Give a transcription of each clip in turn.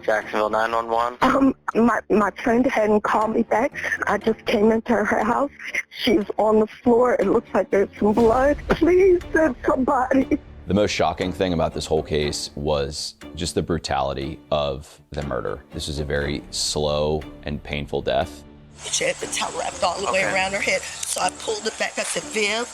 Jacksonville 911. My friend hadn't called me back. I just came into her house. She's on the floor. It looks like there's some blood. Please send somebody. The most shocking thing about this whole case was just the brutality of the murder. This was a very slow and painful death. She had the towel wrapped all the way around her head. So I pulled it back. I said, Viv,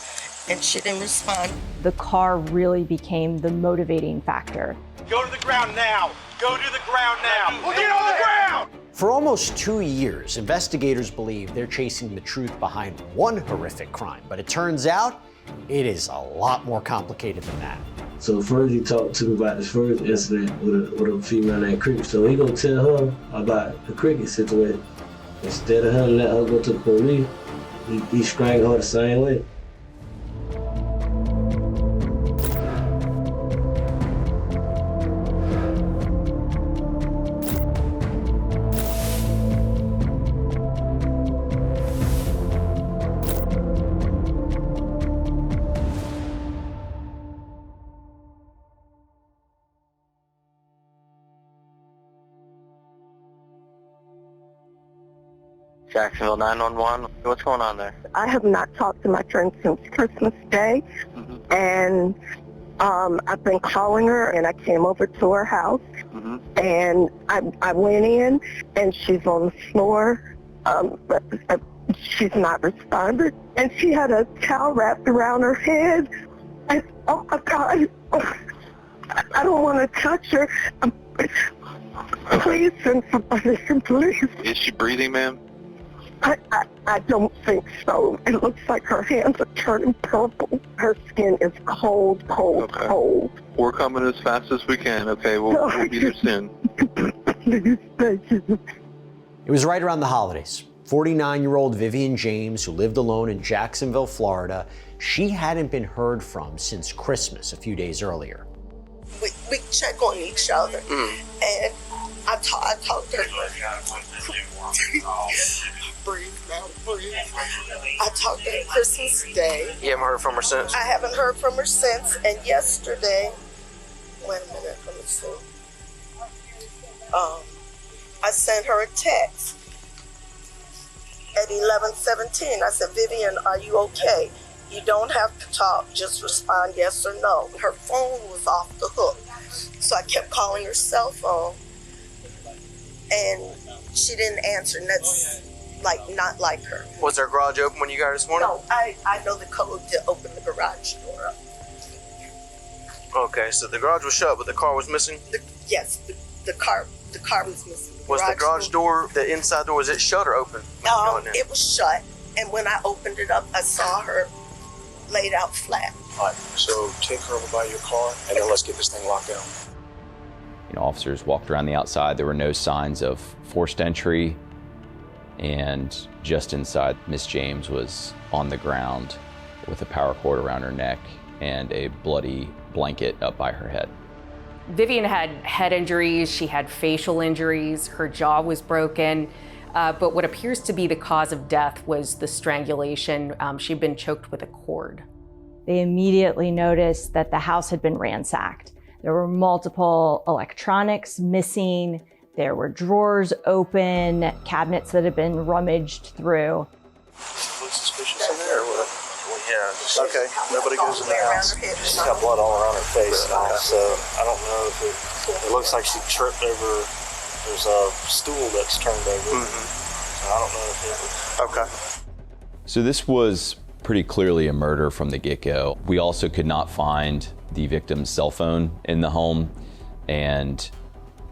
and she didn't respond. The car really became the motivating factor. Go to the ground now. Go to the ground now. Well, get on the ground! For almost 2 years, investigators believe they're chasing the truth behind one horrific crime, but it turns out it is a lot more complicated than that. So first he talked to me about this first incident with a female named Cricket. So he gonna tell her about the Cricket situation. Instead of her let her go to the police, he strangled her the same way. Jacksonville 911. What's going on there? I have not talked to my friend since Christmas Day, and I've been calling her, and I came over to her house, and I went in, and she's on the floor, but she's not responded, and she had a towel wrapped around her head, and oh my God, I don't want to touch her. Please send somebody, please. Is she breathing, ma'am? I don't think so. It looks like her hands are turning purple. Her skin is cold, cold. We're coming as fast as we can, okay? We'll be there soon. Please, thank you. It was right around the holidays. 49-year-old Vivian James, who lived alone in Jacksonville, Florida, she hadn't been heard from since Christmas a few days earlier. We check on each other, and I talked to her. Breathe now, breathe. I talked to her Christmas Day. You haven't heard from her since? I haven't heard from her since, and yesterday, wait a minute, let me see. I sent her a text at 11:17. I said, Vivian, are you okay? You don't have to talk, just respond yes or no. Her phone was off the hook, so I kept calling her cell phone, and she didn't answer, and that's not like her. Was their garage open when you got her this morning? No, I know the code to open the garage door up. Okay, so the garage was shut, but the car was missing? Yes, the car was missing. Was the garage door, the inside door, was it shut or open? It was shut, and when I opened it up, I saw her laid out flat. All right, so take her over by your car, and then let's get this thing locked down. Officers walked around the outside. There were no signs of forced entry, and just inside, Miss James was on the ground with a power cord around her neck and a bloody blanket up by her head. Vivian had head injuries, she had facial injuries, her jaw was broken, but what appears to be the cause of death was the strangulation. She'd been choked with a cord. They immediately noticed that the house had been ransacked. There were multiple electronics missing. There were drawers open, cabinets that had been rummaged through. Looks suspicious in there, or what? Well, yeah. Okay, nobody goes in the house. She's got blood all around her face now, so I don't know if it looks like she tripped over. There's a stool that's turned over. So I don't know if it was. Okay. So this was pretty clearly a murder from the get-go. We also could not find the victim's cell phone in the home, and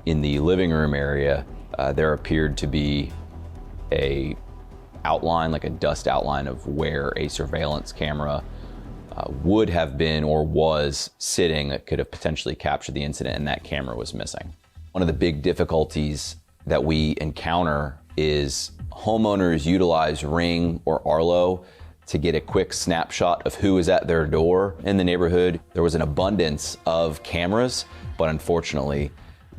in the living room area, there appeared to be a outline, like a dust outline of where a surveillance camera would have been or was sitting that could have potentially captured the incident, and that camera was missing. One of the big difficulties that we encounter is homeowners utilize Ring or Arlo to get a quick snapshot of who is at their door in the neighborhood. There was an abundance of cameras, but unfortunately,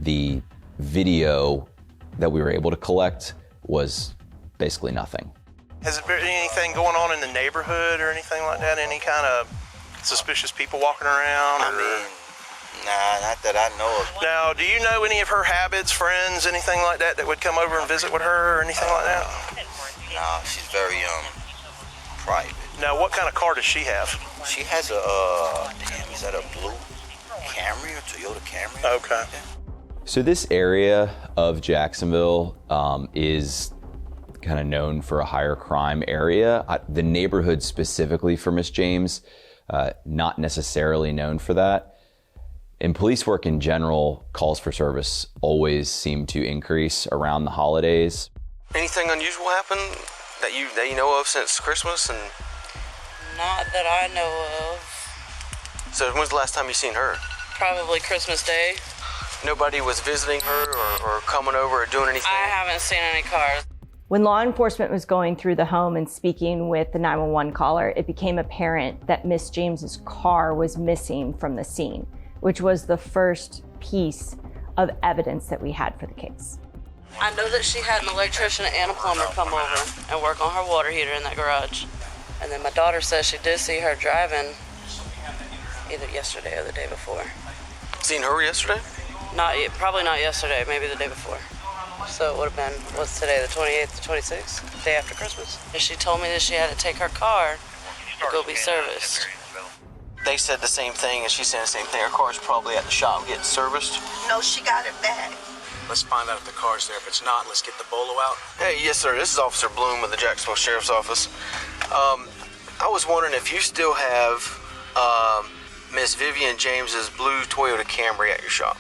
the video that we were able to collect was basically nothing. Has there been anything going on in the neighborhood or anything like that? Any kind of suspicious people walking around? Nah, not that I know of. Now, do you know any of her habits, friends, anything like that that would come over and visit with her or anything like that? Nah, she's very private. Now, what kind of car does she have? She has a is that a blue Camry or Toyota Camry? Okay. So this area of Jacksonville is kind of known for a higher crime area. The neighborhood specifically for Miss James, not necessarily known for that. And police work in general, calls for service always seem to increase around the holidays. Anything unusual happen that you know of since Christmas? And not that I know of. so when's the last time you seen her? Probably Christmas Day. Nobody was visiting her or coming over or doing anything? I haven't seen any cars. When law enforcement was going through the home and speaking with the 911 caller, it became apparent that Miss James's car was missing from the scene, which was the first piece of evidence that we had for the case. I know that she had an electrician and a plumber come over and work on her water heater in that garage. And then my daughter says she did see her driving either yesterday or the day before. Seen her yesterday? Probably not yesterday, maybe the day before. So it would have been, what's today, the 28th, the 26th, day after Christmas. And she told me that she had to take her car to go be serviced. They said the same thing, and she's saying the same thing. Her car's probably at the shop getting serviced. No, she got it back. Let's find out if the car's there. If it's not, let's get the bolo out. Hey, yes, sir. This is Officer Bloom with the Jacksonville Sheriff's Office. I was wondering if you still have Miss Vivian James's blue Toyota Camry at your shop.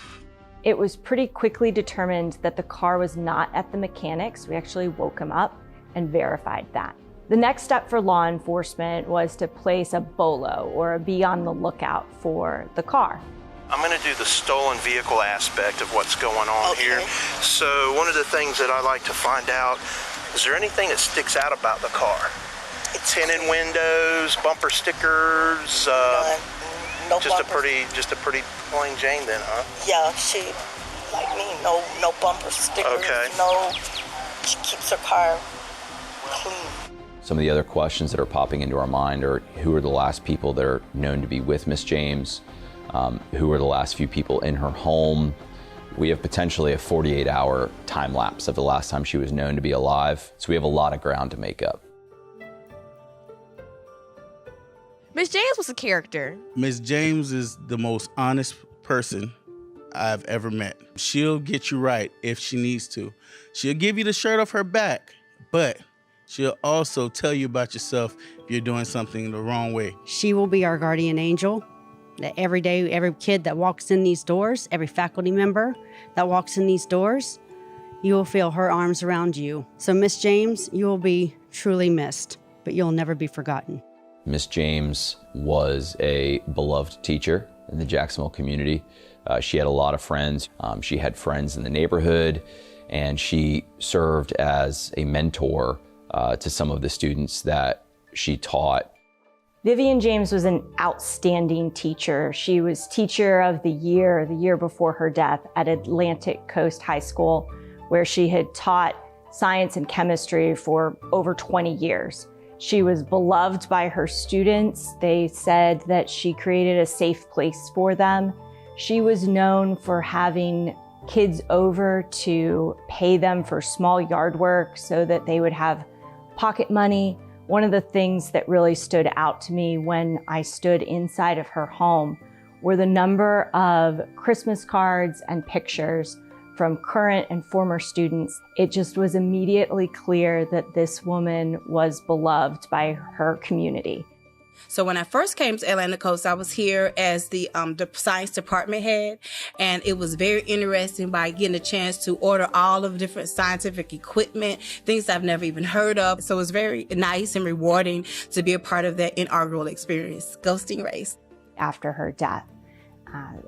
It was pretty quickly determined that the car was not at the mechanics. We actually woke him up and verified that. The next step for law enforcement was to place a bolo or be on the lookout for the car. I'm going to do the stolen vehicle aspect of what's going on here. So one of the things that I like to find out, is there anything that sticks out about the car? Tinted windows, bumper stickers, No just bumpers. a pretty plain Jane then, huh? Yeah, she, like me, no bumper stickers, Okay. she keeps her car clean. Some of the other questions that are popping into our mind are who are the last people that are known to be with Miss James? Who are the last few people in her home? We have potentially a 48-hour time lapse of the last time she was known to be alive. So we have a lot of ground to make up. Miss James was a character. Miss James is the most honest person I've ever met. She'll get you right if she needs to. She'll give you the shirt off her back, but she'll also tell you about yourself if you're doing something the wrong way. She will be our guardian angel. That every day, every kid that walks in these doors, every faculty member that walks in these doors, you will feel her arms around you. So Miss James, you will be truly missed, but you'll never be forgotten. Miss James was a beloved teacher in the Jacksonville community. She had a lot of friends. She had friends in the neighborhood, and she served as a mentor to some of the students that she taught. Vivian James was an outstanding teacher. She was teacher of the year before her death at Atlantic Coast High School, where she had taught science and chemistry for over 20 years. She was beloved by her students. They said that she created a safe place for them. She was known for having kids over to pay them for small yard work so that they would have pocket money. One of the things that really stood out to me when I stood inside of her home were the number of Christmas cards and pictures from current and former students. It just was immediately clear that this woman was beloved by her community. So when I first came to Atlantic Coast, I was here as the science department head, and it was very interesting by getting a chance to order all of the different scientific equipment, things I've never even heard of. So it was very nice and rewarding to be a part of that inaugural experience. Go Stingrays. After her death,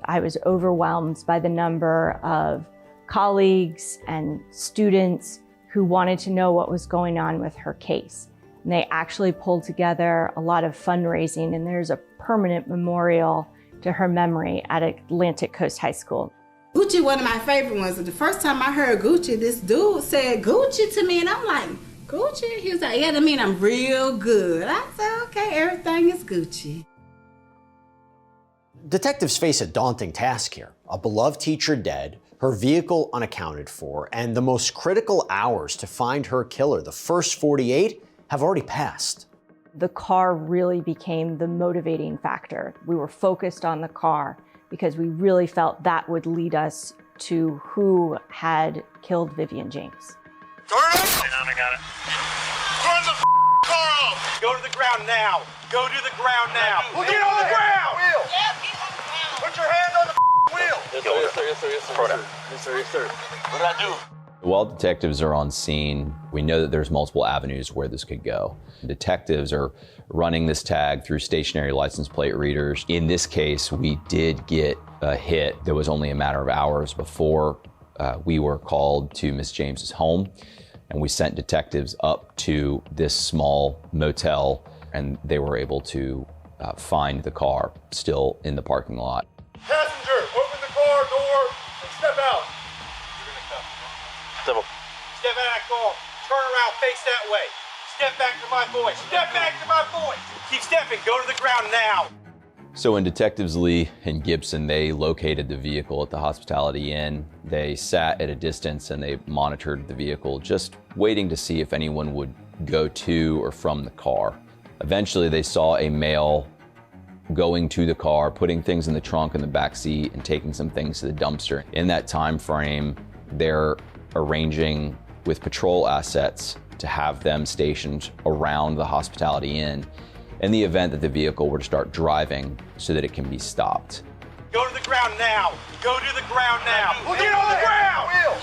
I was overwhelmed by the number of colleagues and students who wanted to know what was going on with her case. And they actually pulled together a lot of fundraising, and there's a permanent memorial to her memory at Atlantic Coast High School. Gucci, one of my favorite ones. The first time I heard Gucci, this dude said Gucci to me, and I'm like, Gucci? He was like, yeah, that mean I'm real good. I said, okay, everything is Gucci. Detectives face a daunting task here. A beloved teacher dead, her vehicle unaccounted for, and the most critical hours to find her killer, the first 48, have already passed. The car really became the motivating factor. We were focused on the car because we really felt that would lead us to who had killed Vivian James. Turn it up! I got it. Turn the car off! Go to the ground now. Go to the ground now. Get on the ground! Wheel. Put your hand on the wheel. Yes, sir. Yes, sir. Yes, sir. Yes, sir. Yes, sir. What did I do? While detectives are on scene, we know that there's multiple avenues where this could go. Detectives are running this tag through stationary license plate readers. In this case, we did get a hit that was only a matter of hours before we were called to Miss James's home, and we sent detectives up to this small motel, and they were able to find the car still in the parking lot. Passenger, open the car door and step out. Step back, go. Turn around, face that way. Step back to my voice. Step back to my voice. Keep stepping. Go to the ground now. So when Detectives Lee and Gibson, they located the vehicle at the Hospitality Inn, they sat at a distance and they monitored the vehicle, just waiting to see if anyone would go to or from the car. Eventually they saw a male going to the car, putting things in the trunk and the back seat and taking some things to the dumpster. In that time frame, they're arranging with patrol assets to have them stationed around the Hospitality Inn in the event that the vehicle were to start driving so that it can be stopped. Go to the ground now. Go to the ground now. Get on the ground. Wheel.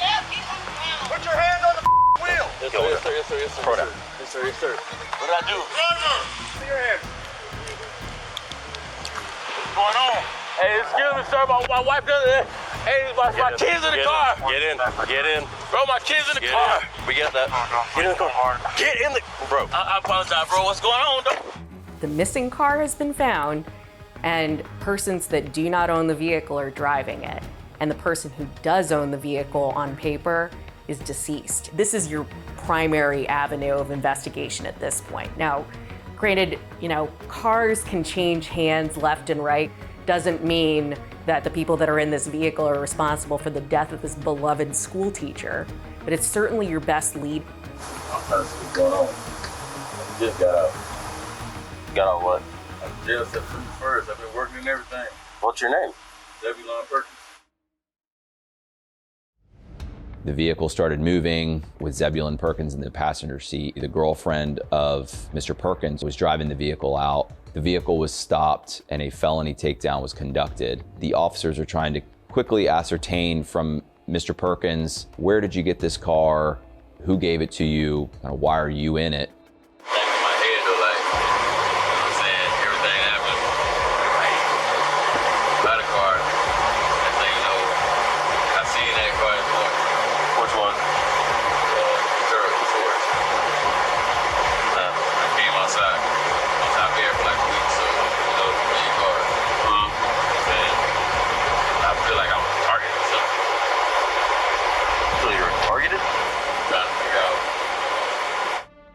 Put your hand on the wheel. Yes, sir. Yes, sir. Yes, sir. Yes, sir. Yes, sir. Yes, sir. What did I do? Driver. See your hand. What's going on? Hey, excuse me, sir. My wife doesn't. Hey, my kids in the car. Get in. Get in. Bro, my kids in the car. We got that. Get in the car. Get in the. Bro. I apologize, bro. What's going on, though? The missing car has been found, and persons that do not own the vehicle are driving it. And the person who does own the vehicle on paper is deceased. This is your primary avenue of investigation at this point. Now, granted, cars can change hands left and right. Doesn't mean that the people that are in this vehicle are responsible for the death of this beloved school teacher, but it's certainly your best lead. What's going on? I just got out. Got out what? I'm jail September 1st. I've been working and everything. What's your name? Vivian Perkins. The vehicle started moving with Zebulon Perkins in the passenger seat. The girlfriend of Mr. Perkins was driving the vehicle out. The vehicle was stopped and a felony takedown was conducted. The officers are trying to quickly ascertain from Mr. Perkins, where did you get this car? Who gave it to you? Why are you in it?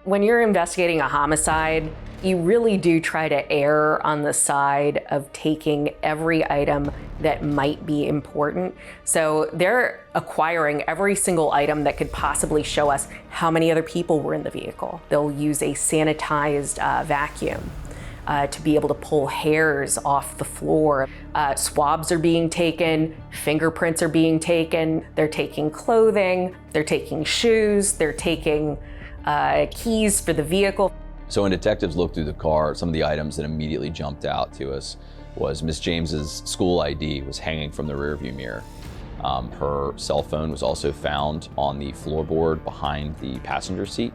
When you're investigating a homicide, you really do try to err on the side of taking every item that might be important. So they're acquiring every single item that could possibly show us how many other people were in the vehicle. They'll use a sanitized vacuum to be able to pull hairs off the floor. Swabs are being taken, fingerprints are being taken, they're taking clothing, they're taking shoes, they're taking keys for the vehicle. So when detectives looked through the car, some of the items that immediately jumped out to us was Miss James's school ID was hanging from the rearview mirror. Her cell phone was also found on the floorboard behind the passenger seat,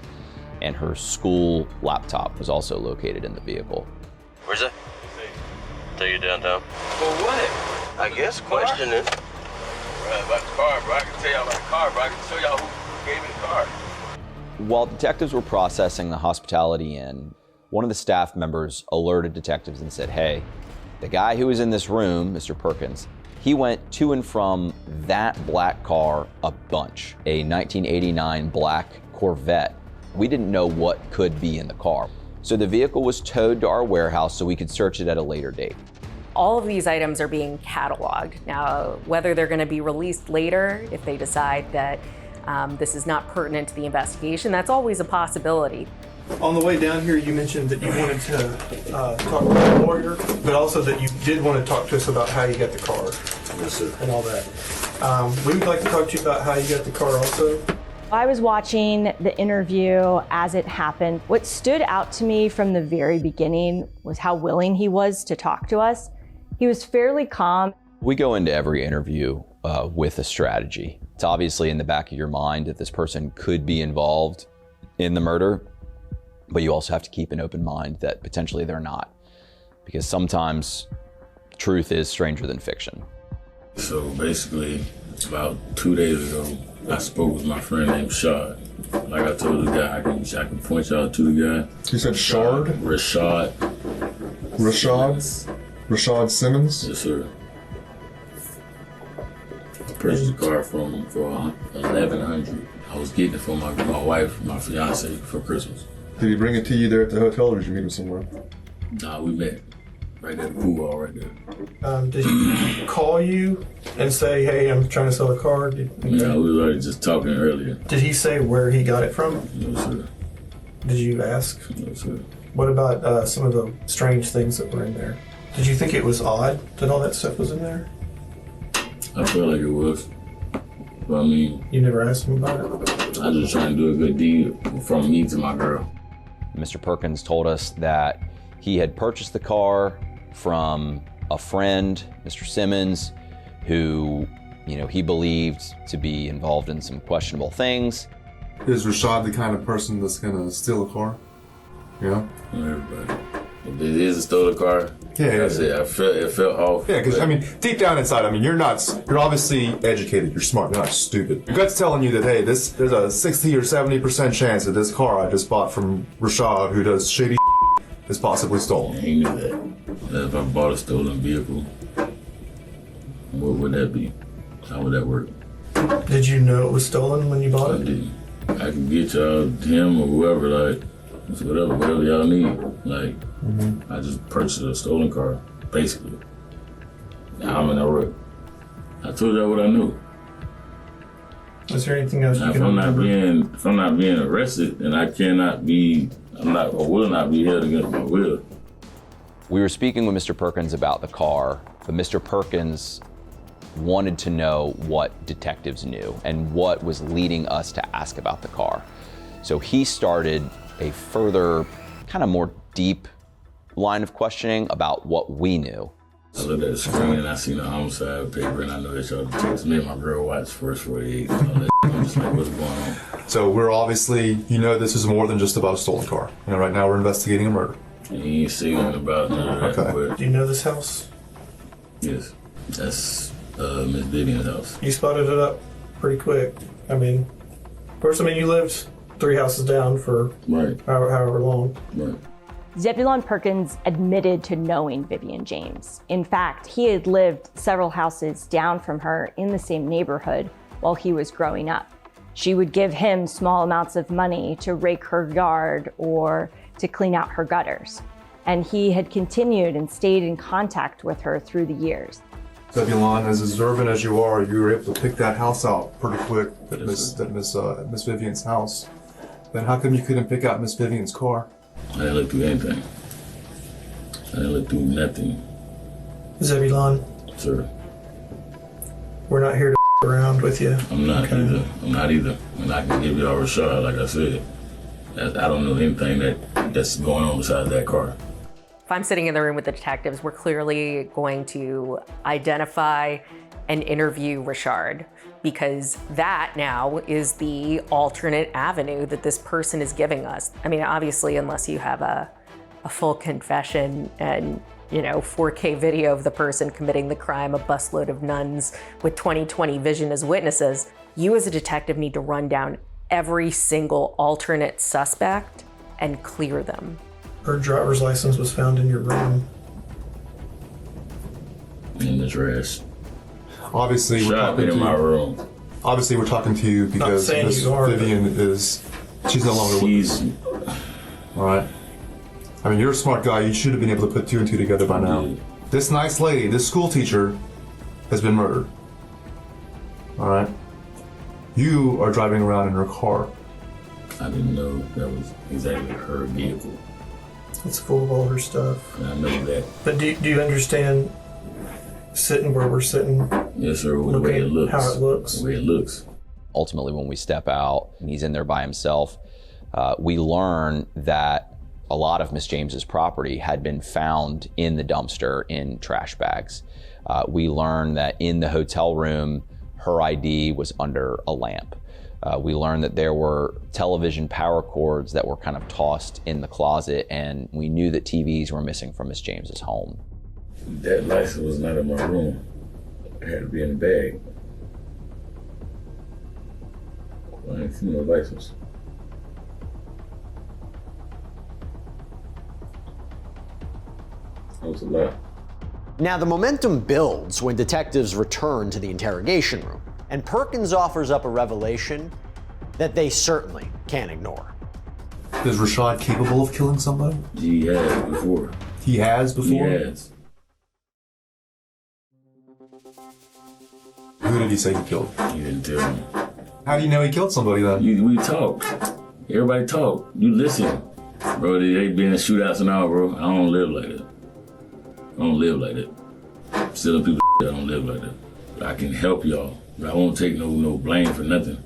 and her school laptop was also located in the vehicle. Where's it? Take you downtown. For what? I guess questioning. Right, about the car, bro. I can tell y'all about the car, bro. I can show y'all who gave me the car. While detectives were processing the Hospitality Inn, one of the staff members alerted detectives and said, hey, the guy who was in this room, Mr. Perkins, he went to and from that black car a bunch, a 1989 black Corvette. We didn't know what could be in the car. So the vehicle was towed to our warehouse so we could search it at a later date. All of these items are being cataloged. Now, whether they're going to be released later, if they decide that this is not pertinent to the investigation, that's always a possibility. On the way down here, you mentioned that you wanted to talk to a lawyer, but also that you did want to talk to us about how you got the car. Yes, sir. And all that. We would like to talk to you about how you got the car also. I was watching the interview as it happened. What stood out to me from the very beginning was how willing he was to talk to us. He was fairly calm. We go into every interview with a strategy. It's obviously in the back of your mind that this person could be involved in the murder, but you also have to keep an open mind that potentially they're not, because sometimes truth is stranger than fiction. So basically, about 2 days ago, I spoke with my friend named Shad. Like I told the guy, I can point y'all to the guy. You said Shard? Rashad. Rashad Simmons? Yes, sir. I purchased the car from him for $1,100. I was getting it for my wife, my fiance, for Christmas. Did he bring it to you there at the hotel, or did you meet him somewhere? Nah, we met right at the pool hall right there. Did he call you and say, hey, I'm trying to sell a car? Yeah, we were already just talking earlier. Did he say where he got it from? No, sir. Did you ask? No, sir. What about some of the strange things that were in there? Did you think it was odd that all that stuff was in there? I felt like it was. But I mean... You never asked him about it? I was just trying to do a good deed from me to my girl. Mr. Perkins told us that he had purchased the car from a friend, Mr. Simmons, who, he believed to be involved in some questionable things. Is Rashad the kind of person that's gonna steal a car? Yeah? Everybody. If it is a stolen car, yeah, that's it. It felt off. Yeah, because deep down inside, you're obviously educated, you're smart, you're not stupid. Your gut's telling you that, hey, there's a 60 or 70% chance that this car I just bought from Rashad, who does shady is possibly stolen. He knew that. If I bought a stolen vehicle, what would that be? How would that work? Did you know it was stolen when you bought it? I didn't. I can get y'all, him or whoever, whatever y'all need. I just purchased a stolen car, basically. Now I'm in a rut. I told y'all what I knew. Is there anything else you can remember? If I'm not being arrested, then I will not be held against my will. We were speaking with Mr. Perkins about the car, but Mr. Perkins wanted to know what detectives knew and what was leading us to ask about the car. So he started a further, kind of more deep line of questioning about what we knew. I looked at the screen and I seen the homicide paper, and I know that y'all text me and my girl watched First 48. I'm just like, what's going on? So we're obviously, this is more than just about a stolen car. Right now we're investigating a murder. And you ain't seen nothing about none of that. Okay. Do you know this house? Yes. That's Miss Vivian's house. You spotted it up pretty quick. Of course, you lived 3 houses down for however long. Right. Zebulon Perkins admitted to knowing Vivian James. In fact, he had lived several houses down from her in the same neighborhood while he was growing up. She would give him small amounts of money to rake her yard or to clean out her gutters. And he had continued and stayed in contact with her through the years. Zebulon, as observant as you are, you were able to pick that house out pretty quick, Miss Vivian's house. Then how come you couldn't pick out Miss Vivian's car? I didn't look through anything. I didn't look through nothing. Zebulon. Sir. We're not here to around with you. I'm not either. And I can give y'all a shot, like I said. I don't know anything that's going on besides that car. If I'm sitting in the room with the detectives, we're clearly going to identify and interview Rashard, because that now is the alternate avenue that this person is giving us. Obviously, unless you have a full confession and 4K video of the person committing the crime, a busload of nuns with 20/20 vision as witnesses, you as a detective need to run down every single alternate suspect and clear them. Her driver's license was found in your room. In the trash. Obviously, we're talking in my room. Obviously, we're talking to you because Miss Vivian she's no longer with us. All right. You're a smart guy. You should have been able to put 2 and 2 together by now. This nice lady, this school teacher, has been murdered. All right? You are driving around in her car. I didn't know that was exactly her vehicle. It's full of all her stuff. And I know that. But do you understand sitting where we're sitting? Yes, sir. The way it looks. How it looks. The way it looks. Ultimately, when we step out and he's in there by himself, we learn that a lot of Miss James's property had been found in the dumpster in trash bags. We learned that in the hotel room, her ID was under a lamp. We learned that there were television power cords that were kind of tossed in the closet, and we knew that TVs were missing from Miss James's home. That license was not in my room. It had to be in the bag. I ain't seen no license. That was a lot. Now, the momentum builds when detectives return to the interrogation room, and Perkins offers up a revelation that they certainly can't ignore. Is Rashad capable of killing somebody? He has before. He has before? He has. Who did he say he killed? He didn't tell me. How do you know he killed somebody then? We talked. Everybody talked. You listen. Bro, they been in shootouts and all, bro. I don't live like that. I don't live like that. Stealing people, I don't live like that. I can help y'all, but I won't take no blame for nothing.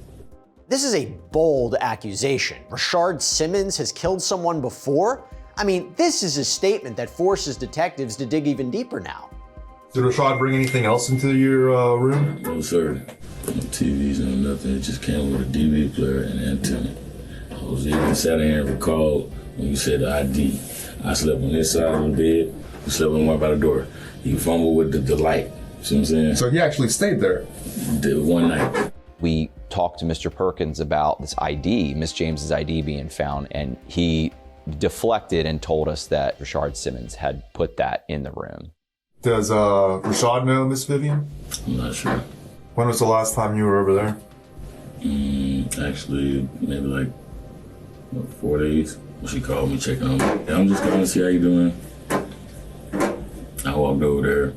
This is a bold accusation. Rashard Simmons has killed someone before? I mean, this is a statement that forces detectives to dig even deeper now. Did Rashad bring anything else into your room? No, sir. No TVs, no nothing. It just came with a DVD player and an antenna. I was even sat here and recalled when you said the ID. I slept on this side of the bed. He slept on one by the door. He fumbled with the light. See what I'm saying? So he actually stayed there? One night. We talked to Mr. Perkins about this ID, Miss James's ID being found, and he deflected and told us that Rashard Simmons had put that in the room. Does Rashad know Miss Vivian? I'm not sure. When was the last time you were over there? Actually, maybe like 4 days. She called me, checking on me. I'm just calling to see how you doing. I walked over there. You know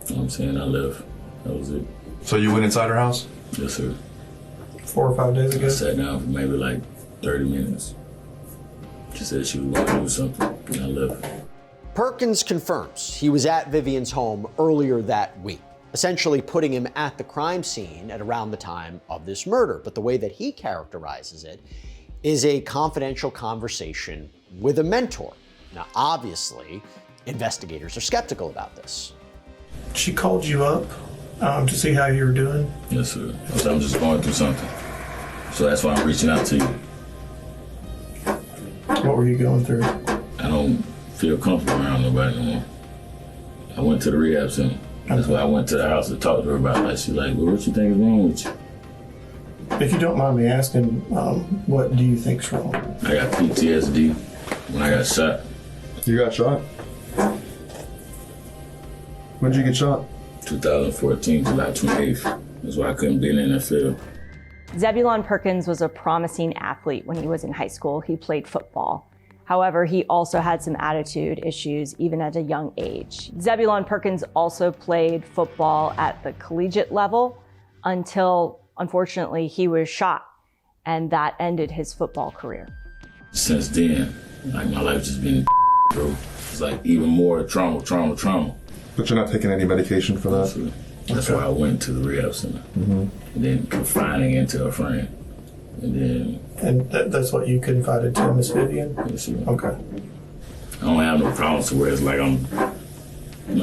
what I'm saying? I left. That was it. So you went inside her house? Yes, sir. 4 or 5 days ago? I sat down for maybe like 30 minutes. She said she was going to do something, and I left. Perkins confirms he was at Vivian's home earlier that week, essentially putting him at the crime scene at around the time of this murder. But the way that he characterizes it is a confidential conversation with a mentor. Now, obviously, investigators are skeptical about this. She called you up to see how you were doing? Yes, sir. So I'm just going through something. So that's why I'm reaching out to you. What were you going through? I don't feel comfortable around nobody no more. I went to the rehab center. That's why I went to the house to talk to her about it. She's like, well, what you think is wrong with you? If you don't mind me asking, what do you think's wrong? I got PTSD when I got shot. You got shot? When did you get shot? 2014, July 28th. That's why I couldn't be in the NFL. Zebulon Perkins was a promising athlete when he was in high school. He played football. However, he also had some attitude issues even at a young age. Zebulon Perkins also played football at the collegiate level until, unfortunately, he was shot, and that ended his football career. Since then, like my life just been bro. It's like even more trauma. But you're not taking any medication for that? That's why I went to the rehab center. Mm-hmm. And then confiding into a friend. And that's what you confided to Miss Vivian? Yes, sir. Okay. I don't have no problems to where it's like I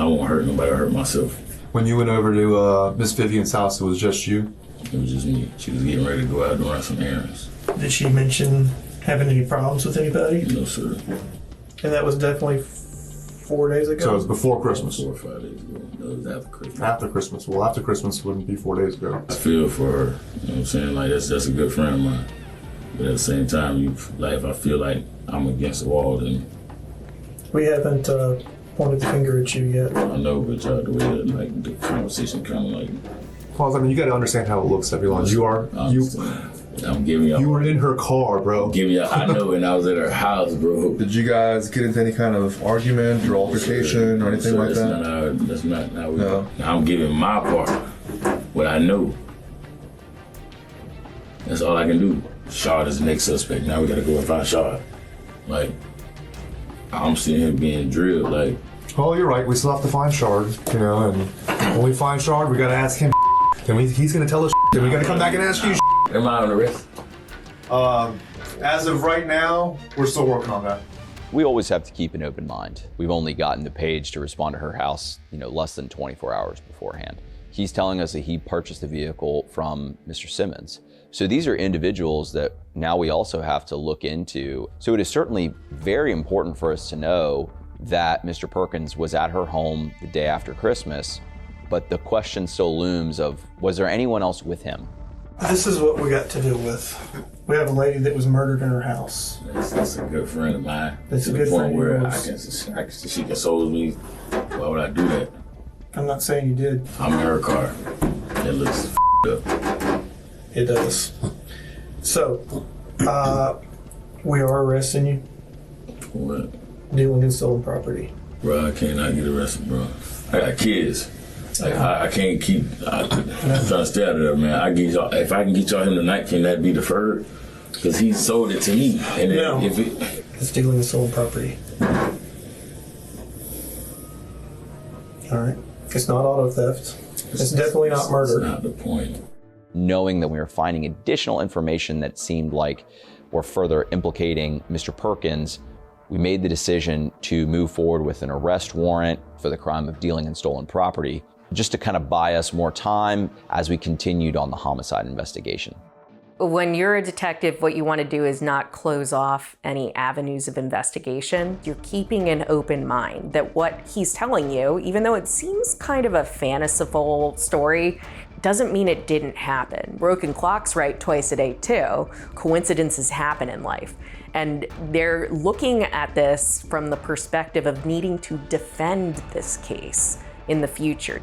won't hurt nobody, I hurt myself. When you went over to Miss Vivian's house, it was just you? It was just me. She was getting ready to go out and run some errands. Did she mention having any problems with anybody? No, sir. And that was definitely 4 days ago? So it was before Christmas? 4 or 5 days ago. No, it was after Christmas. After Christmas. Well, after Christmas wouldn't be 4 days ago. I feel for her. You know what I'm saying? Like, that's a good friend of mine. But at the same time, if I feel like I'm against the wall, then... We haven't pointed the finger at you yet. I know, but the way that, the conversation kind of Well, I mean, you got to understand how it looks, everyone. I'm giving you. You were in her car, bro. I know, and I was at her house, bro. Did you guys get into any kind of argument or altercation or anything like that? That's not how we. No. I'm giving my part, what I know. That's all I can do. Shard is the next suspect. Now we gotta go and find Shard. Like, I'm sitting here being drilled. Like, oh, you're right. We still have to find Shard, you know, and when we find Shard, we gotta ask him. Then he's gonna tell us. Then we gotta come back and ask you. Am I on the rest? As of right now, we're still working on that. We always have to keep an open mind. We've only gotten the page to respond to her house, less than 24 hours beforehand. He's telling us that he purchased the vehicle from Mr. Simmons. So these are individuals that now we also have to look into. So it is certainly very important for us to know that Mr. Perkins was at her home the day after Christmas, but the question still looms of, was there anyone else with him? This is what we got to deal with. We have a lady that was murdered in her house. That's a good friend of mine. That's a good friend of yours. She consoles me. Why would I do that? I'm not saying you did. I'm in her car. It looks up. It does. So, we are arresting you. What? Dealing in stolen property. Bro, I cannot get arrested, bro. I got kids. Like, I can't keep. I'm trying to stay out of there, man. If I can get y'all him tonight, can that be deferred? Because he sold it to me. And no, it's dealing in stolen property. All right. It's not auto theft. It's definitely not murder. That's not the point. Knowing that we were finding additional information that seemed like were further implicating Mr. Perkins, we made the decision to move forward with an arrest warrant for the crime of dealing in stolen property, just to kind of buy us more time as we continued on the homicide investigation. When you're a detective, what you want to do is not close off any avenues of investigation. You're keeping an open mind that what he's telling you, even though it seems kind of a fanciful story, doesn't mean it didn't happen. Broken clocks right twice a day too. Coincidences happen in life. And they're looking at this from the perspective of needing to defend this case in the future.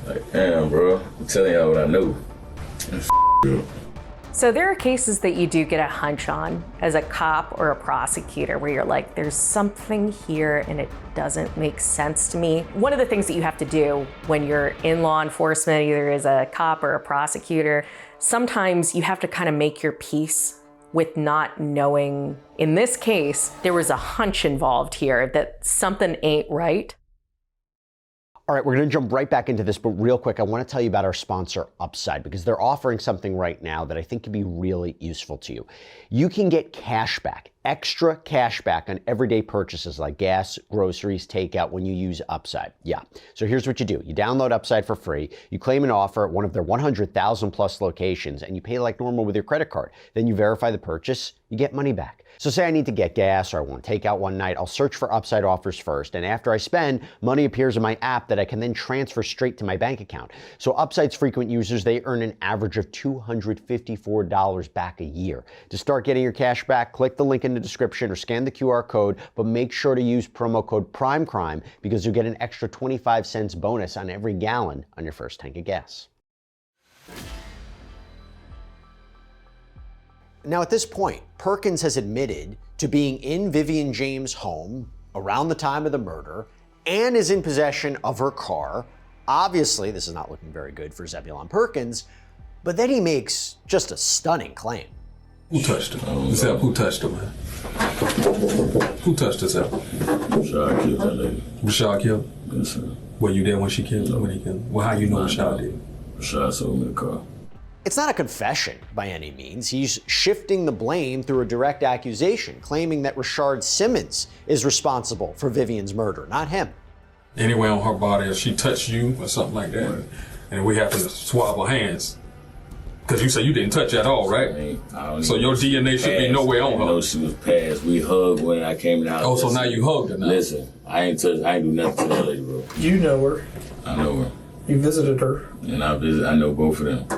Like, damn, bro, I'm telling y'all what I know. So there are cases that you do get a hunch on as a cop or a prosecutor where you're like, there's something here and it doesn't make sense to me. One of the things that you have to do when you're in law enforcement, either as a cop or a prosecutor, sometimes you have to kind of make your peace with not knowing. In this case, there was a hunch involved here that something ain't right. All right, we're going to jump right back into this, but real quick, I want to tell you about our sponsor, Upside, because they're offering something right now that I think could be really useful to you. You can get cash back, extra cash back on everyday purchases like gas, groceries, takeout when you use Upside. Yeah, so here's what you do. You download Upside for free, you claim an offer at one of their 100,000 plus locations, and you pay like normal with your credit card. Then you verify the purchase, you get money back. So say I need to get gas or I want to take out one night, I'll search for Upside offers first, and after I spend, money appears in my app that I can then transfer straight to my bank account. So Upside's frequent users, they earn an average of $254 back a year. To start getting your cash back, click the link in the description or scan the QR code, but make sure to use promo code PRIMECRIME because you'll get an extra 25 cents bonus on every gallon on your first tank of gas. Now at this point, Perkins has admitted to being in Vivian James' home around the time of the murder and is in possession of her car. Obviously, this is not looking very good for Zebulon Perkins, but then he makes just a stunning claim. Who touched him? Zeb, who touched him, man? Who touched us, Zeb? Rashad killed that lady. Rashad killed? Yes, sir. Were you there when she killed him? When he killed him? Well, how you know Rashad did? Rashad sold me the car. It's not a confession by any means. He's shifting the blame through a direct accusation, claiming that Rashard Simmons is responsible for Vivian's murder, not him. Anywhere on her body, if she touched you or something like that, and we happen to swab her hands, because you say you didn't touch at all, right? So your DNA should be nowhere on her. No, she was passed. We hugged when I came in the house. Oh, so now you hugged her now? Listen, I ain't do nothing to that lady, bro. You know her. I know her. You visited her. And I know both of them.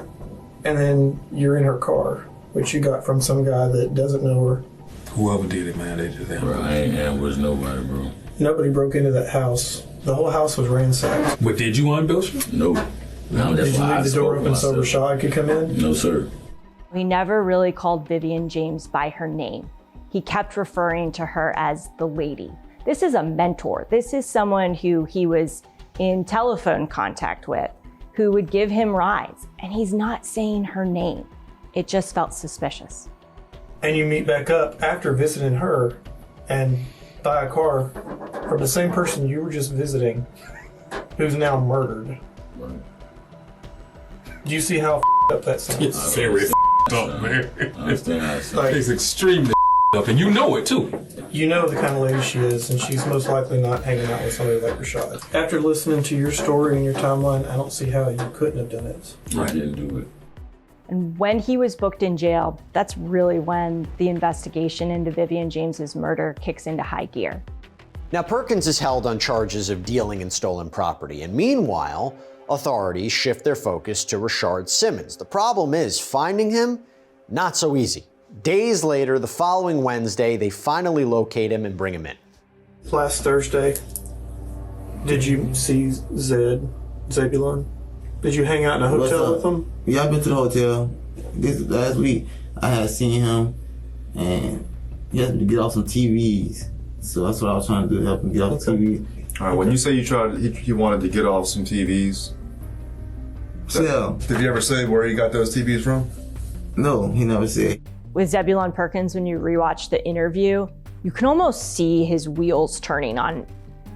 And then you're in her car, which you got from some guy that doesn't know her. Whoever did it, man, they did that. Bro, I ain't ambushed nobody, bro. Nobody broke into that house. The whole house was ransacked. But did you unbuild her? No. Did you leave the door open so Rashad could come in? No, sir. He never really called Vivian James by her name. He kept referring to her as the lady. This is a mentor. This is someone who he was in telephone contact with, who would give him rides, and he's not saying her name. It just felt suspicious. And you meet back up after visiting her and buy a car from the same person you were just visiting, who's now murdered. Do you see how up that sounds? It's very up, man. It's extremely up, and you know it too. You know the kind of lady she is, and she's most likely not hanging out with somebody like Rashad. After listening to your story and your timeline, I don't see how you couldn't have done it. I didn't do it. And when he was booked in jail, that's really when the investigation into Vivian James's murder kicks into high gear. Now, Perkins is held on charges of dealing in stolen property, and meanwhile, authorities shift their focus to Rashard Simmons. The problem is finding him, not so easy. Days later, the following Wednesday, they finally locate him and bring him in. Last Thursday, did you see Zebulon? Did you hang out in a hotel with him? Yeah, I've been to the hotel. This last week, I had seen him, and he had to get off some TVs. So that's what I was trying to do, help him get off the TV. All right, when you say you wanted to get off some TVs, yeah. Did he ever say where he got those TVs from? No, he never said. With Zebulon Perkins, when you rewatch the interview, you can almost see his wheels turning on.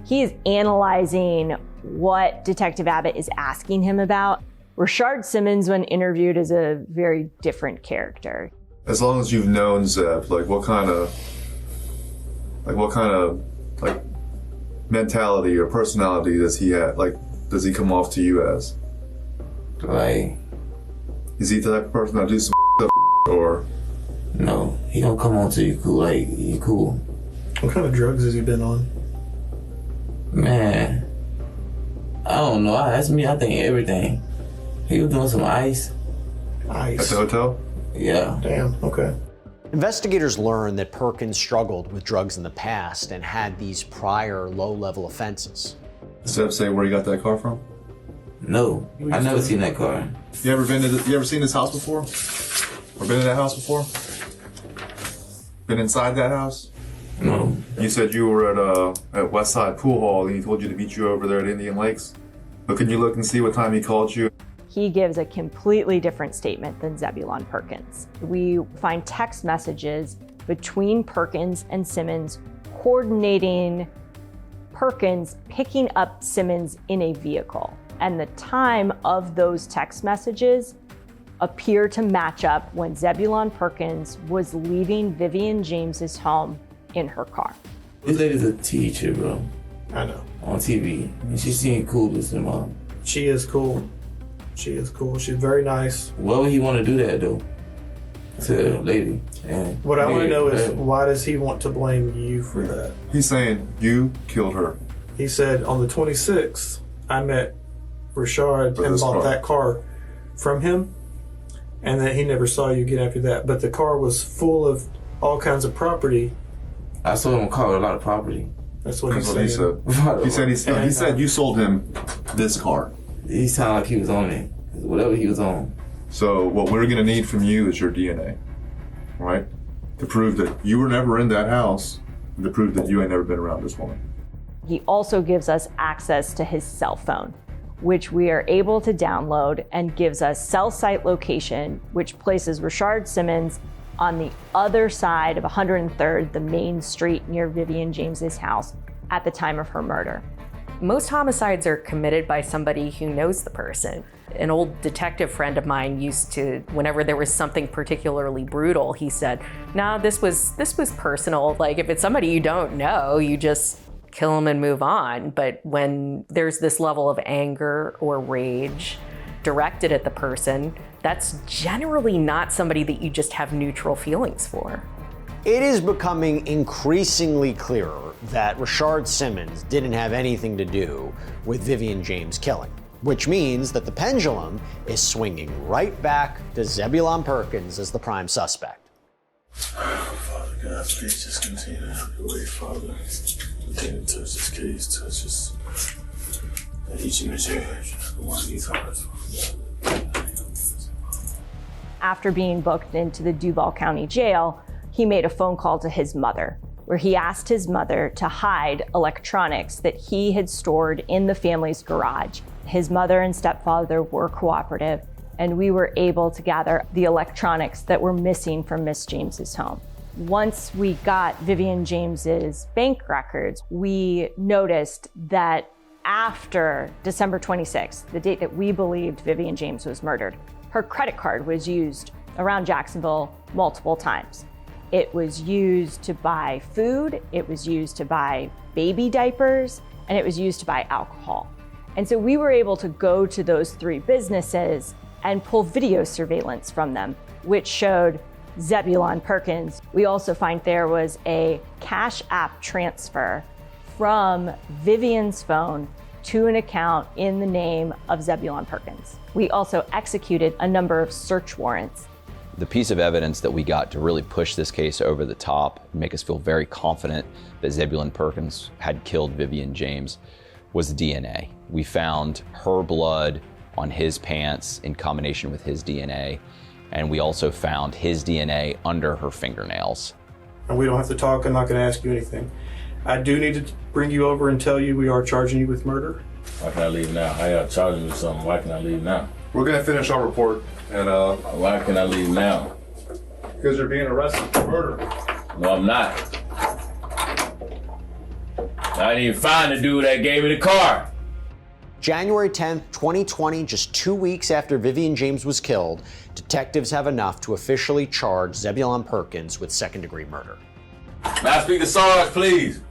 He is analyzing what Detective Abbott is asking him about. Rashard Simmons, when interviewed, is a very different character. As long as you've known Zeb, what kind of mentality or personality does he have? Does he come off to you as? Is he the type of person that do some stuff, or? No, he don't come on to you cool. You cool. What kind of drugs has he been on? Man, I don't know. That's me. I think everything. He was doing some ice. Ice? At the hotel? Yeah. Damn, okay. Investigators learned that Perkins struggled with drugs in the past and had these prior low-level offenses. Does Zeb say where he got that car from? No, I never seen that car. You ever seen this house before? Or been in that house before? Been inside that house? No. You said you were at Westside Pool Hall and he told you to meet you over there at Indian Lakes. But can you look and see what time he called you? He gives a completely different statement than Zebulon Perkins. We find text messages between Perkins and Simmons coordinating Perkins picking up Simmons in a vehicle. And the time of those text messages appear to match up when Zebulon Perkins was leaving Vivian James's home in her car. This lady's a teacher, bro. I know. On TV. And she seemed cool as her mom. She is cool. She is cool. She's very nice. Why would he want to do that, though? To a lady. And what I want to know is, why does he want to blame you for that? He's saying you killed her. He said, on the 26th, I met Rashard and bought that car from him, and that he never saw you again after that. But the car was full of all kinds of property. I sold him a car with a lot of property. That's what he said. He said you sold him this car. He sounded like he was on it. Whatever he was on. So what we're gonna need from you is your DNA, right? To prove that you were never in that house, and to prove that you ain't never been around this woman. He also gives us access to his cell phone, which we are able to download, and gives us cell site location, which places Rashard Simmons on the other side of 103rd, the main street near Vivian James's house at the time of her murder. Most homicides are committed by somebody who knows the person. An old detective friend of mine used to, whenever there was something particularly brutal, he said, nah, this was personal. Like, if it's somebody you don't know, you just kill them and move on. But when there's this level of anger or rage directed at the person, that's generally not somebody that you just have neutral feelings for. It is becoming increasingly clearer that Rashard Simmons didn't have anything to do with Vivian James' killing, which means that the pendulum is swinging right back to Zebulon Perkins as the prime suspect. Father God, please just continue to have your way, Father. Continue to touch this case, touch this. Each and every one of these hearts, Father God. After being booked into the Duval County Jail, he made a phone call to his mother, where he asked his mother to hide electronics that he had stored in the family's garage. His mother and stepfather were cooperative, and we were able to gather the electronics that were missing from Miss James's home. Once we got Vivian James's bank records, we noticed that after December 26th, the date that we believed Vivian James was murdered, her credit card was used around Jacksonville multiple times. It was used to buy food, it was used to buy baby diapers, and it was used to buy alcohol. And so we were able to go to those 3 businesses and pull video surveillance from them, which showed Zebulon Perkins. We also find there was a Cash App transfer from Vivian's phone to an account in the name of Zebulon Perkins. We also executed a number of search warrants. The piece of evidence that we got to really push this case over the top and make us feel very confident that Zebulon Perkins had killed Vivian James was the DNA. We found her blood on his pants in combination with his DNA, and we also found his DNA under her fingernails. And we don't have to talk, I'm not gonna ask you anything. I do need to bring you over and tell you we are charging you with murder. Why can I leave now? How y'all charging me with something? Why can I leave now? We're gonna finish our report and why can I leave now? Because you're being arrested for murder. No, I'm not. I didn't even find the dude that gave me the car. January 10th, 2020, just 2 weeks after Vivian James was killed, detectives have enough to officially charge Zebulon Perkins with second-degree murder. May I speak to Sarge, please?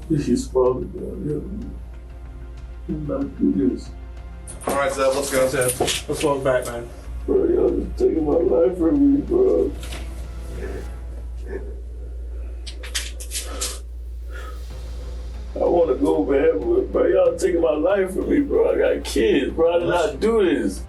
This is father down here. Not do this. All right, Zeb, let's go, Zeb. Let's walk back, man. Bro, y'all just taking my life from me, bro. I want to go back, bro. Y'all taking my life from me, bro. I got kids, bro. I did not do this.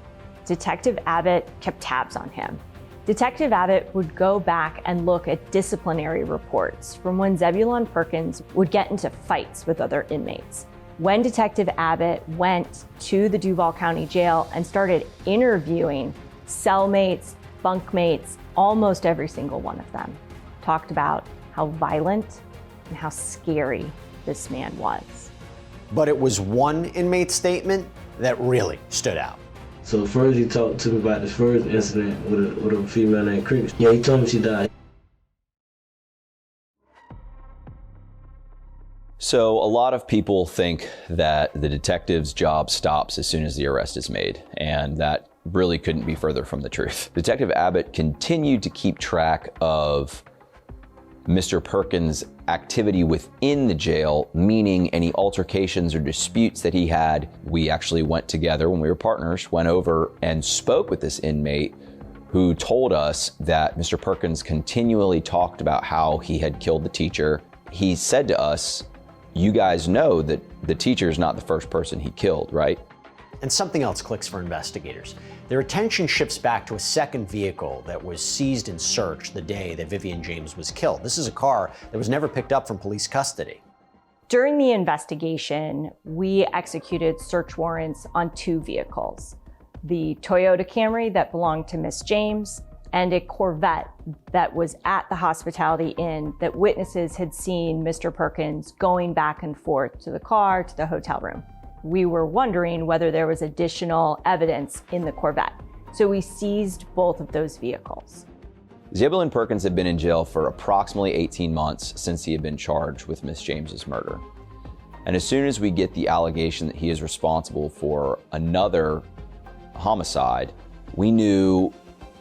Detective Abbott kept tabs on him. Detective Abbott would go back and look at disciplinary reports from when Zebulon Perkins would get into fights with other inmates. When Detective Abbott went to the Duval County Jail and started interviewing cellmates, bunkmates, almost every single one of them talked about how violent and how scary this man was. But it was one inmate's statement that really stood out. So first he talked to me about this first incident with a female named Cricket. Yeah, he told me she died. So a lot of people think that the detective's job stops as soon as the arrest is made, and that really couldn't be further from the truth. Detective Abbott continued to keep track of Mr. Perkins' activity within the jail, meaning any altercations or disputes that he had. We actually went together when we were partners, went over and spoke with this inmate who told us that Mr. Perkins continually talked about how he had killed the teacher. He said to us, "You guys know that the teacher is not the first person he killed, right?" And something else clicks for investigators. Their attention shifts back to a second vehicle that was seized and searched the day that Vivian James was killed. This is a car that was never picked up from police custody. During the investigation, we executed search warrants on 2 vehicles: the Toyota Camry that belonged to Miss James and a Corvette that was at the Hospitality Inn that witnesses had seen Mr. Perkins going back and forth to the car, to the hotel room. We were wondering whether there was additional evidence in the Corvette. So we seized both of those vehicles. Zebulon Perkins had been in jail for approximately 18 months since he had been charged with Miss James's murder. And as soon as we get the allegation that he is responsible for another homicide, we knew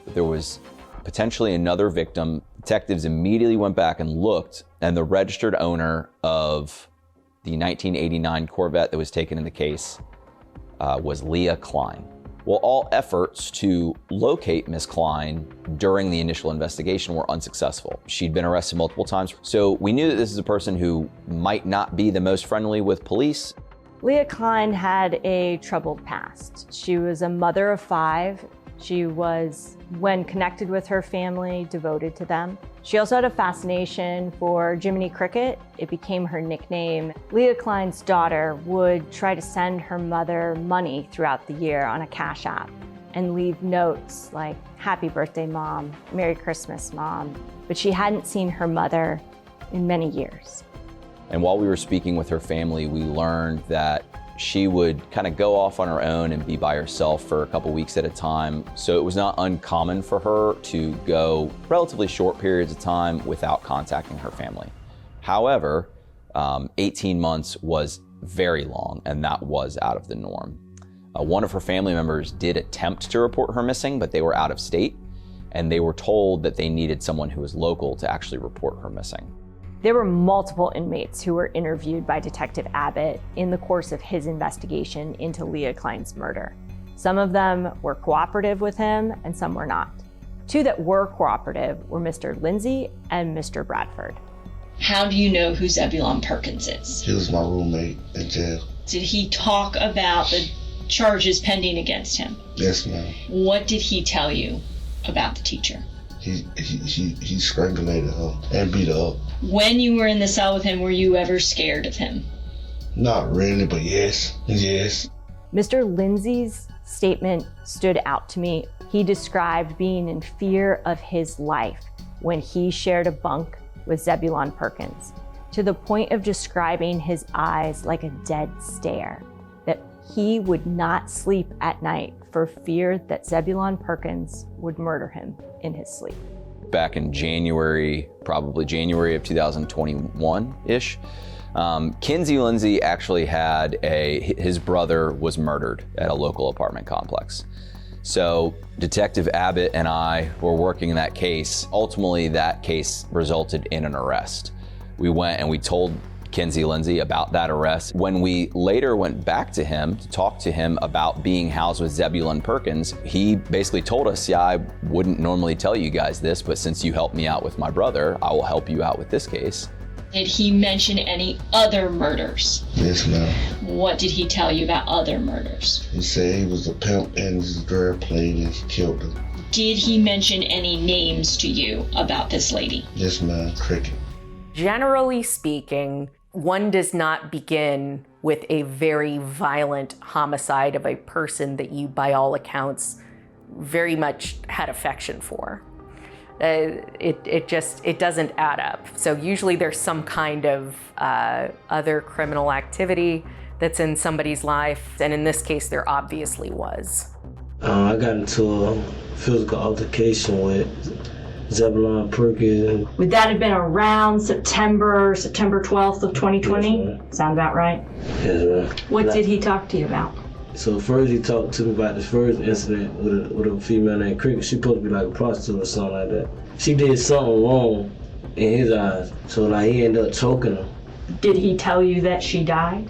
there was potentially another victim. Detectives immediately went back and looked, and the registered owner of the 1989 Corvette that was taken in the case was Leah Klein. Well, all efforts to locate Miss Klein during the initial investigation were unsuccessful. She'd been arrested multiple times, so we knew that this is a person who might not be the most friendly with police. Leah Klein had a troubled past. She was a mother of 5. She was, when connected with her family, devoted to them. She also had a fascination for Jiminy Cricket. It became her nickname. Leah Klein's daughter would try to send her mother money throughout the year on a Cash App and leave notes like, "Happy birthday, Mom," "Merry Christmas, Mom." But she hadn't seen her mother in many years. And while we were speaking with her family, we learned that she would kind of go off on her own and be by herself for a couple weeks at a time. So it was not uncommon for her to go relatively short periods of time without contacting her family. However, 18 months was very long, and that was out of the norm. One of her family members did attempt to report her missing, but they were out of state, and they were told that they needed someone who was local to actually report her missing. There were multiple inmates who were interviewed by Detective Abbott in the course of his investigation into Leah Klein's murder. Some of them were cooperative with him and some were not. Two that were cooperative were Mr. Lindsay and Mr. Bradford. How do you know who Zebulon Perkins is? He was my roommate in jail. Did he talk about the charges pending against him? Yes, ma'am. What did he tell you about the teacher? He strangulated her and beat her up. When you were in the cell with him, were you ever scared of him? Not really, but yes. Mr. Lindsay's statement stood out to me. He described being in fear of his life when he shared a bunk with Zebulon Perkins, to the point of describing his eyes like a dead stare, that he would not sleep at night for fear that Zebulon Perkins would murder him in his sleep. Back in January, probably January of 2021-ish, Kinsey Lindsay actually had his brother was murdered at a local apartment complex. So Detective Abbott and I were working that case. Ultimately, that case resulted in an arrest. We went and we told Kinsey Lindsay about that arrest. When we later went back to him to talk to him about being housed with Zebulon Perkins, he basically told us, yeah, I wouldn't normally tell you guys this, but since you helped me out with my brother, I will help you out with this case. Did he mention any other murders? Yes, ma'am. What did he tell you about other murders? He said he was a pimp and his girl played and he killed him. Did he mention any names to you about this lady? Yes, ma'am. Cricket. Generally speaking, one does not begin with a very violent homicide of a person that you, by all accounts, very much had affection for. It doesn't add up. So usually there's some kind of other criminal activity that's in somebody's life, and in this case, there obviously was. I got into a physical altercation with Zebulon Perkins. Would that have been around September 12th of 2020? Yes, sound about right? Yes, ma'am. What did he talk to you about? So first he talked to me about this first incident with a female named Cricket. She supposed to be like a prostitute or something like that. She did something wrong in his eyes, so like he ended up choking her. Did he tell you that she died?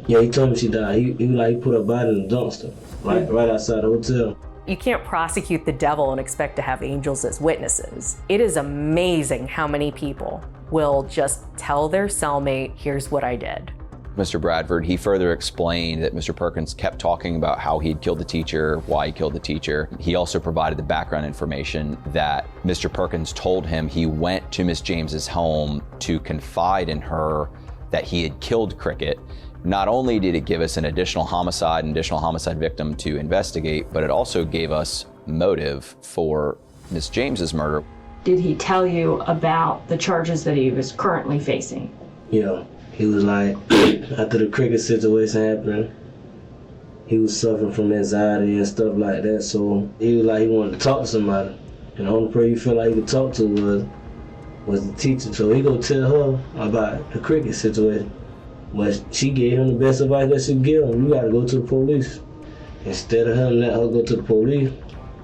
Yeah, he told me she died. He put her body in the dumpster, like right outside the hotel. You can't prosecute the devil and expect to have angels as witnesses. It is amazing how many people will just tell their cellmate, here's what I did. Mr. Bradford, he further explained that Mr. Perkins kept talking about how he'd killed the teacher, why he killed the teacher. He also provided the background information that Mr. Perkins told him he went to Miss James's home to confide in her that he had killed Cricket. Not only did it give us an additional homicide victim to investigate, but it also gave us motive for Miss James's murder. Did he tell you about the charges that he was currently facing? Yeah. He was like, after the Cricket situation happened, he was suffering from anxiety and stuff like that. So he was like, he wanted to talk to somebody. And the only person he felt like he could talk to was the teacher. So he go tell her about the Cricket situation. But she gave him the best advice that she could give him. You gotta go to the police. Instead of him letting her go to the police,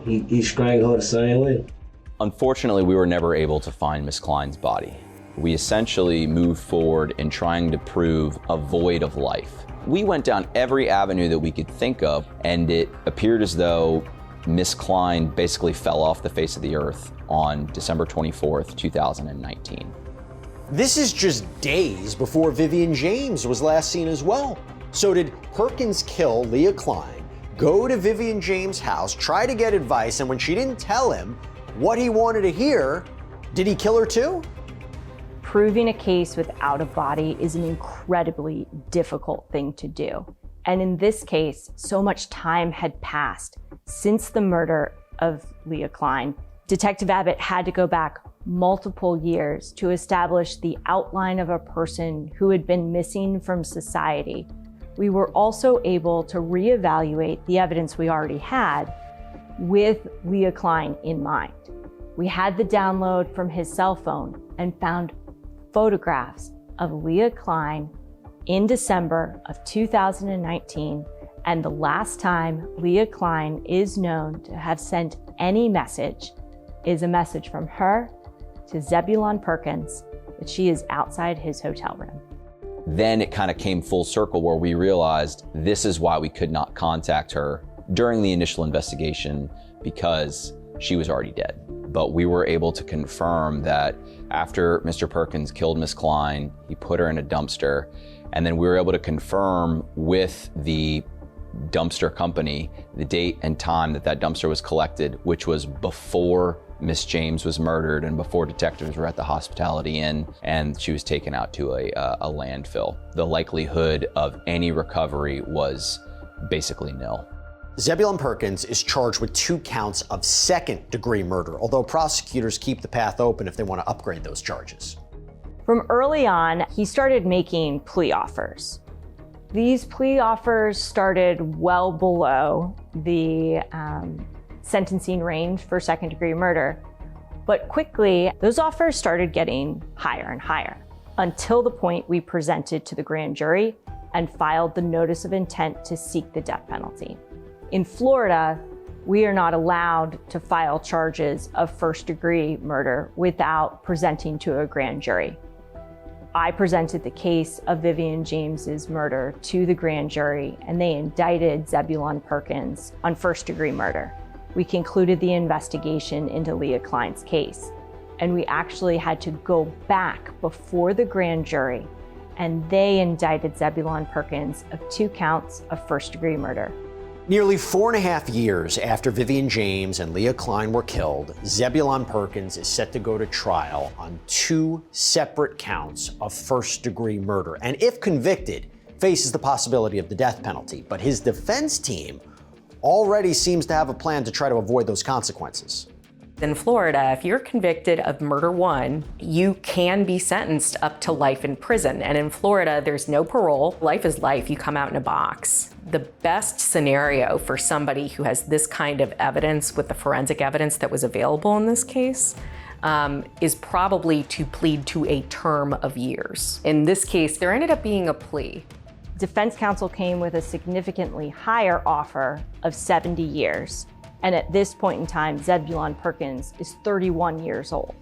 he strangled her the same way. Unfortunately, we were never able to find Miss Klein's body. We essentially moved forward in trying to prove a void of life. We went down every avenue that we could think of, and it appeared as though Miss Klein basically fell off the face of the earth on December 24th, 2019. This is just days before Vivian James was last seen as well. So did Perkins kill Leah Klein, go to Vivian James' house, try to get advice, and when she didn't tell him what he wanted to hear, Did he kill her too? Proving a case without a body is an incredibly difficult thing to do. And in this case, so much time had passed since the murder of Leah Klein. Detective Abbott had to go back multiple years to establish the outline of a person who had been missing from society. We were also able to reevaluate the evidence we already had with Leah Klein in mind. We had the download from his cell phone and found photographs of Leah Klein in December of 2019, and the last time Leah Klein is known to have sent any message is a message from her to Zebulon Perkins that she is outside his hotel room. Then it kind of came full circle where we realized this is why we could not contact her during the initial investigation, because she was already dead. But we were able to confirm that after Mr. Perkins killed Miss Klein, he put her in a dumpster, and then we were able to confirm with the dumpster company the date and time that that dumpster was collected, which was before Miss James was murdered and before detectives were at the Hospitality Inn, and she was taken out to a landfill. The likelihood of any recovery was basically nil. Zebulon Perkins is charged with 2 counts of second-degree murder, although prosecutors keep the path open if they want to upgrade those charges. From early on, he started making plea offers. These plea offers started well below the sentencing range for second-degree murder, but quickly those offers started getting higher and higher until the point we presented to the grand jury and filed the notice of intent to seek the death penalty. In Florida, we are not allowed to file charges of first-degree murder without presenting to a grand jury. I presented the case of Vivian James's murder to the grand jury, and they indicted Zebulon Perkins on first-degree murder. We concluded the investigation into Leah Klein's case, and we actually had to go back before the grand jury, and they indicted Zebulon Perkins of 2 counts of first-degree murder. Nearly 4.5 years after Vivian James and Leah Klein were killed, Zebulon Perkins is set to go to trial on 2 separate counts of first-degree murder, and if convicted, faces the possibility of the death penalty. But his defense team already seems to have a plan to try to avoid those consequences. In Florida, if you're convicted of murder 1, you can be sentenced up to life in prison. And in Florida, there's no parole. Life is life. You come out in a box. The best scenario for somebody who has this kind of evidence with the forensic evidence that was available in this case is probably to plead to a term of years. In this case, there ended up being a plea. Defense counsel came with a significantly higher offer of 70 years. And at this point in time, Zebulon Perkins is 31 years old.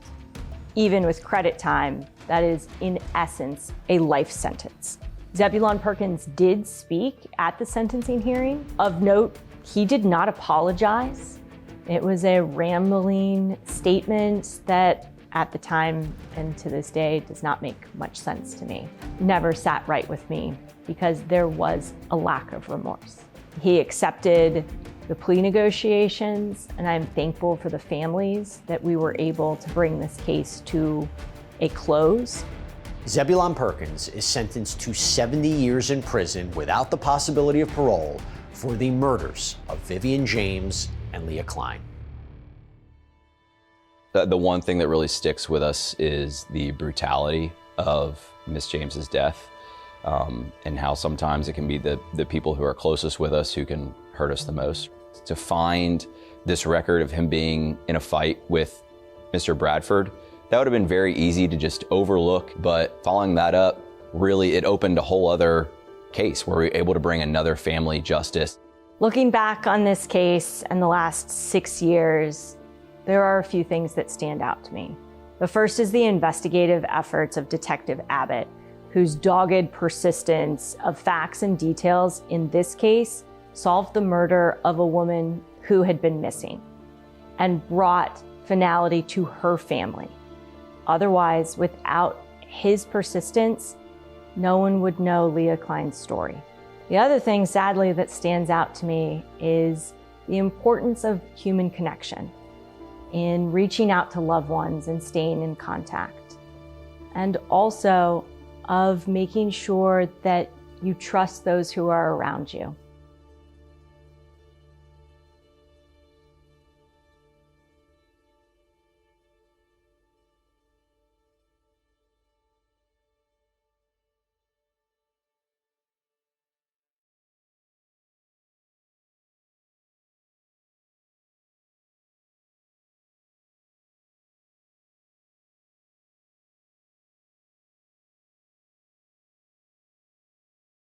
Even with credit time, that is, in essence, a life sentence. Zebulon Perkins did speak at the sentencing hearing. Of note, he did not apologize. It was a rambling statement that at the time and to this day does not make much sense to me. Never sat right with me because there was a lack of remorse. He accepted the plea negotiations, and I'm thankful for the families that we were able to bring this case to a close. Zebulon Perkins is sentenced to 70 years in prison without the possibility of parole for the murders of Vivian James and Leah Klein. The one thing that really sticks with us is the brutality of Miss James's death, and how sometimes it can be the people who are closest with us who can hurt us the most. To find this record of him being in a fight with Mr. Bradford, that would have been very easy to just overlook, but following that up, really it opened a whole other case where we were able to bring another family justice. Looking back on this case and the last 6 years, there are a few things that stand out to me. The first is the investigative efforts of Detective Abbott, whose dogged persistence of facts and details in this case solved the murder of a woman who had been missing and brought finality to her family. Otherwise, without his persistence, no one would know Leah Klein's story. The other thing, sadly, that stands out to me is the importance of human connection. in reaching out to loved ones and staying in contact. And also of making sure that you trust those who are around you.